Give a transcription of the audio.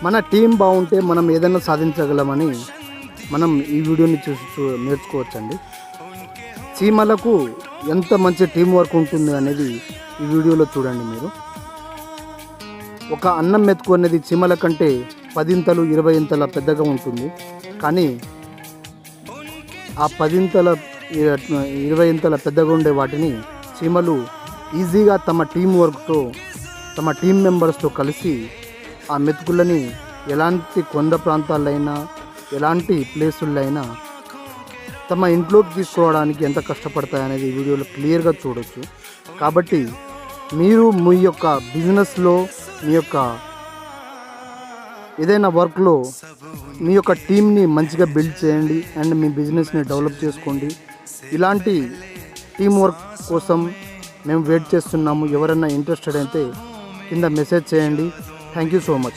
మన టీం బాగుంటే మనం ఏదైనా సాధించగలమని మనం ఈ వీడియోని చూసి నేర్చుకోవచ్చండి. చీమలకు ఎంత మంచి టీం వర్క్ ఉంటుంది అనేది ఈ వీడియోలో చూడండి. మీరు ఒక అన్నం మెతుకు అనేది చీమల కంటే 10 ఇంతలు 20 ఇంతల పెద్దగా ఉంటుంది. కానీ ఆ 10 ఇంతల 20 ఇంతల పెద్దగా ఉండే వాటిని చీమలు ఈజీగా తమ టీం వర్క్తో, తమ టీం మెంబర్స్తో కలిసి ఆ మెతుకులని ఎలాంటి కొండ ప్రాంతాలైనా, ఎలాంటి ప్లేసుల్లో అయినా తమ ఇంట్లోకి తీసుకోవడానికి ఎంత కష్టపడతాయనేది ఈ వీడియోలో క్లియర్గా చూడొచ్చు. కాబట్టి మీరు మీ యొక్క బిజినెస్లో, మీ యొక్క ఏదైనా వర్క్లో మీ యొక్క టీంని మంచిగా బిల్డ్ చేయండి అండ్ మీ బిజినెస్ని డెవలప్ చేసుకోండి. ఇలాంటి టీం వర్క్ కోసం మేము వెయిట్ చేస్తున్నాము. ఎవరైనా ఇంట్రెస్టెడ్ అయితే కింద మెసేజ్ చేయండి. Thank you so much.